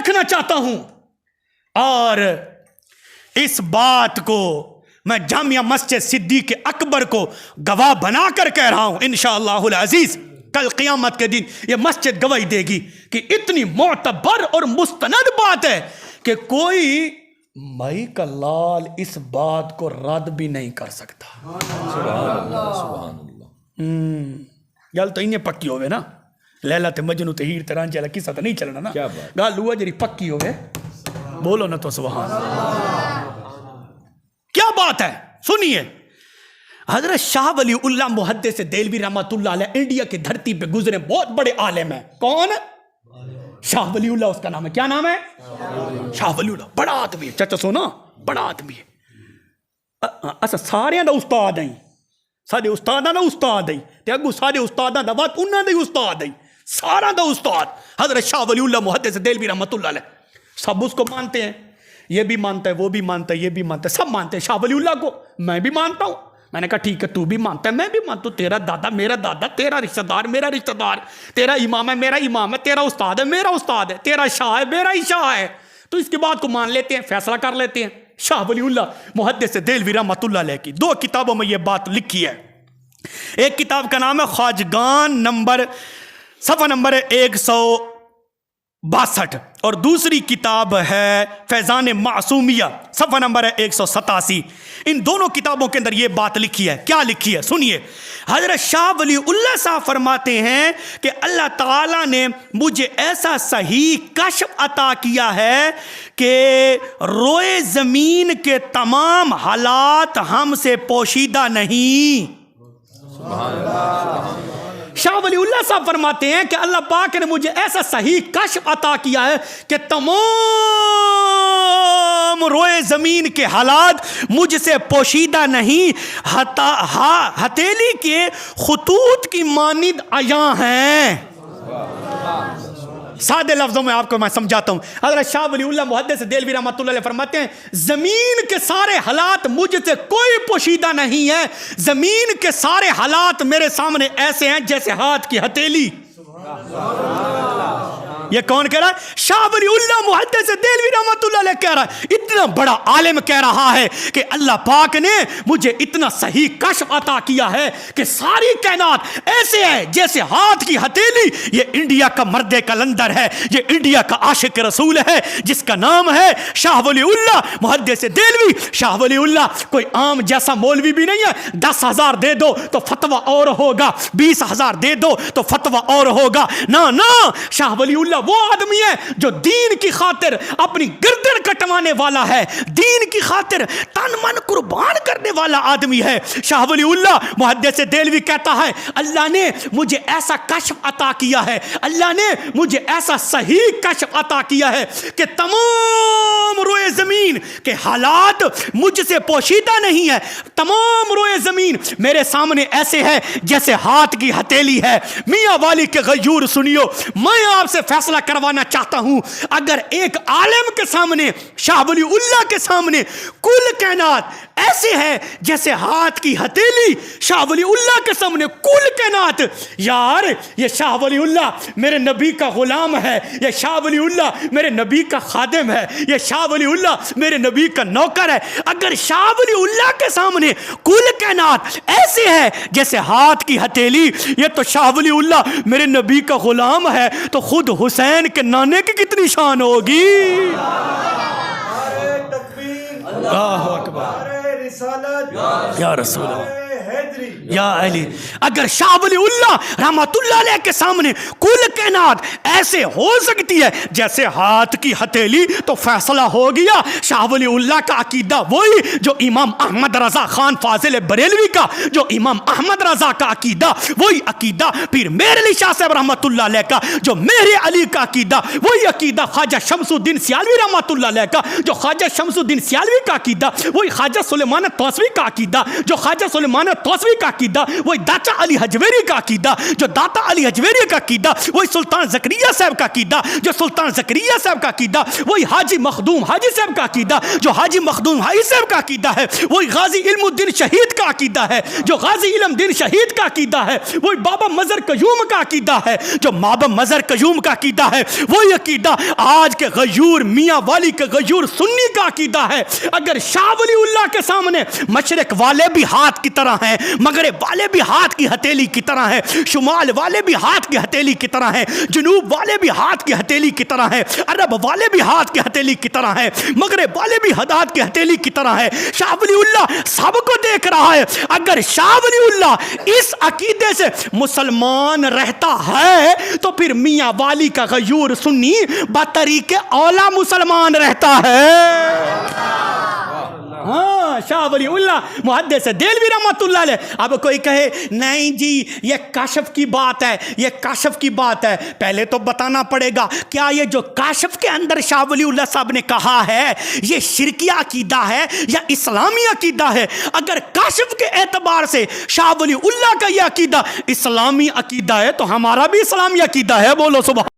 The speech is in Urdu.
رکھنا چاہتا ہوں اور اس بات کو میں جامعہ مسجد صدیق اکبر کو گواہ بنا کر کہہ رہا ہوں انشاءاللہ العزیز کل قیامت کے دن یہ مسجد گواہی دے گی کہ اتنی معتبر اور مستند بات ہے کہ کوئی مائی کا لال اس بات کو رد بھی نہیں کر سکتا. سبحان اللہ. گل تو انہیں پکی ہوئے نا, لیلا تے مجنو تے ہیر تے رانجھا والا قصہ تو نہیں چلنا نا. گل ہوا جڑی پکی ہوئے, بولو نا تو سبحان اللہ. کیا بات ہے سنیے. حضرت شاہ ولی اللہ محدث دہلوی رحمۃ اللہ علیہ انڈیا کی دھرتی پہ گزرے, بہت بڑے عالم ہیں. کون؟ شاہ ولی اللہ اس کا نام ہے. کیا نام ہے؟ شاہ ولی اللہ. بڑا آدمی ہے چچا سونا, بڑا آدمی ہے. اچھا سارے دا استاد ہیں, سارے استاداں دا استاد ہیں تے اگو سارے استاداں دا وقت انہاں دے استاد ہیں, سارا دا استاد حضرت شاہ ولی اللہ محدث دہلوی رحمۃ اللہ علیہ. سب اس کو مانتے ہیں, یہ بھی مانتا ہے, وہ بھی مانتا ہے, یہ بھی مانتا ہے, سب مانتے ہیں شاہ ولی اللہ کو. میں بھی مانتا ہوں. میں نے کہا ٹھیک ہے, تو بھی مانتا ہے, میں بھی مانتا ہوں. تیرا دادا میرا دادا, تیرا رشتہ دار میرا رشتہ دار, تیرا امام ہے میرا امام ہے, تیرا استاد ہے میرا استاد ہے, تیرا شاہ ہے میرا ہی شاہ ہے. تو اس کی بات کو مان لیتے ہیں, فیصلہ کر لیتے ہیں. شاہ ولی اللہ محدث دہلوی رحمۃ اللہ علیہ کی 2 کتابوں میں یہ بات لکھی ہے. ایک کتاب کا نام ہے خواجگان صفحہ نمبر 162, اور دوسری کتاب ہے فیضان معصومیہ صفحہ نمبر 187. ان دونوں کتابوں کے اندر یہ بات لکھی ہے. کیا لکھی ہے سنیے. حضرت شاہ ولی اللہ صاحب فرماتے ہیں کہ اللہ تعالیٰ نے مجھے ایسا صحیح کشف عطا کیا ہے کہ روئے زمین کے تمام حالات ہم سے پوشیدہ نہیں. شاہ ولی اللہ صاحب فرماتے ہیں کہ اللہ پاک نے مجھے ایسا صحیح کشف عطا کیا ہے کہ تمام روئے زمین کے حالات مجھ سے پوشیدہ نہیں, ہتھیلی کے خطوط کی مانند عیاں ہیں. سادے لفظوں میں آپ کو میں سمجھاتا ہوں. حضرت شاہ ولی اللہ محدث دہلوی رحمۃ اللہ علیہ فرماتے ہیں زمین کے سارے حالات مجھ سے کوئی پوشیدہ نہیں ہے. زمین کے سارے حالات میرے سامنے ایسے ہیں جیسے ہاتھ کی ہتھیلی. یہ کون کہہ رہا ہے؟ شاہ ولی اللہ محدث دہلوی رحمۃ اللہ علیہ کہہ رہا ہے. اتنا بڑا عالم کہہ رہا ہے کہ اللہ پاک نے مجھے اتنا صحیح کشف عطا کیا ہے کہ ساری کائنات ایسے ہے جیسے ہاتھ کی ہتھیلی. یہ انڈیا کا مرد کلندر ہے, یہ انڈیا کا عاشق رسول ہے جس کا نام ہے شاہ ولی اللہ محدث دہلوی. شاہ ولی اللہ کوئی عام جیسا مولوی بھی نہیں ہے. 10,000 دے دو تو فتویٰ اور ہوگا, 20,000 دے دو تو فتویٰ اور ہوگا. نہ شاہ ولی اللہ وہ آدمی ہے جو دین کی خاطر اپنی گردن کٹوانے والا ہے, دین کی خاطر تن من قربان کرنے والا آدمی ہے. شاہ ولی اللہ محدث دہلوی کہتا ہے اللہ نے مجھے ایسا کشف عطا کیا ہے, اللہ نے مجھے ایسا صحیح کشف عطا کیا ہے کہ تمام روئے زمین کے حالات مجھ سے پوشیدہ نہیں ہے. تمام روئے زمین میرے سامنے ایسے ہے جیسے ہاتھ کی ہتھیلی ہے. میاں والی کے غیور سنیو, میں آپ سے فیصلہ کروانا چاہتا ہوں. اگر ایک عالم کے سامنے, شاہ ولی اللہ کے سامنے کل کائنات ایسے ہے جیسے ہاتھ کی ہتھیلی, شاہ ولی اللہ کے سامنے کل کائنات, یار یہ شاہ ولی اللہ میرے نبی کا غلام ہے, یہ شاہ ولی اللہ میرے نبی کا خادم ہے, یہ شاہ ولی اللہ میرے نبی کا نوکر ہے. اگر شاہ ولی اللہ کے سامنے کل کائنات ایسے ہے جیسے ہاتھ کی ہتھیلی, یہ تو شاہ ولی اللہ میرے نبی کا غلام ہے, تو خود حسین کے نانے کی کتنی شان ہوگی. اللہ اکبر, یا رسول اللہ, یا علی. اگر شاہ ولی اللہ رحمت اللہ علیہ کے سامنے کل کائنات ایسے ہو سکتی ہے جیسے ہاتھ کی ہتھیلی, تو فیصلہ ہو گیا. شاہ ولی اللہ کا عقیدہ وہی جو امام احمد رضا خان فاضل بریلوی کا, جو امام احمد رضا کا عقیدہ وہی عقیدہ پیر مہر علی شاہ صاحب رحمت اللہ علیہ کا, جو مہر علی کا عقیدہ وہی عقیدہ خواجہ شمس الدین سیالوی رحمت اللہ علیہ کا, جو خواجہ شمس الدین سیالوی کا عقیدہ وہی خواجہ سلیمان توسوی کا عقیدہ, جو خواجہ سلیمان توسوی کا عقیدہ وہی داتا علی حجویری کا عقیدہ, جو داتا علی حجویری کا عقیدہ وہی سلطان زکریا زکریا صاحب کا عقیدہ، جو سلطان زکریا صاحب کا عقیدہ، وہی حاجی مخدوم حاجی صاحب کا عقیدہ جو حاجی مخدوم حاجی صاحب کا عقیدہ ہے، وہی غازی علم الدین شہید کا عقیدہ ہے جو غازی علم الدین شہید کا عقیدہ ہے، وہی بابا مظہر قیوم کا عقیدہ ہے جو بابا مظہر قیوم کا عقیدہ ہے، وہی عقیدہ آج کے غیور میاں والی کے غیور سنی کا عقیدہ ہے۔ اگر شاہ ولی اللہ کے سامنے مشرق والے بھی ہاتھ کی طرح ہیں، مغرب والے بھی ہاتھ کی ہتھیلی کی طرح ہیں، شمال والے بھی ہاتھ کی ہتھیلی کی طرح ہیں، جنوب والے بھی ہاتھ کی ہتھیلی کی طرح ہیں، عرب والے بھی ہاتھ کی ہتھیلی کی طرح ہیں، مغرب والے بھی ہاتھ کی ہتھیلی کی طرح ہیں، شاہ ولی اللہ سب کو دیکھ رہا ہے۔ اگر شاہ ولی اللہ اس عقیدے سے مسلمان رہتا ہے تو پھر میاں والی کا غیور سنی بطریق اولا مسلمان رہتا ہے۔ ہاں، شاہ ولی اللہ محدث دہلوی رحمۃ اللہ علیہ۔ اب کوئی کہے نہیں جی یہ کاشف کی بات ہے، یہ کاشف کی بات ہے، پہلے تو بتانا پڑے گا کیا یہ جو کاشف کے اندر شاہ ولی اللہ صاحب نے کہا ہے یہ شرکیہ عقیدہ ہے یا اسلامی عقیدہ ہے؟ اگر کاشف کے اعتبار سے شاہ ولی اللہ کا یہ عقیدہ اسلامی عقیدہ ہے تو ہمارا بھی اسلامی عقیدہ ہے، بولو سبحان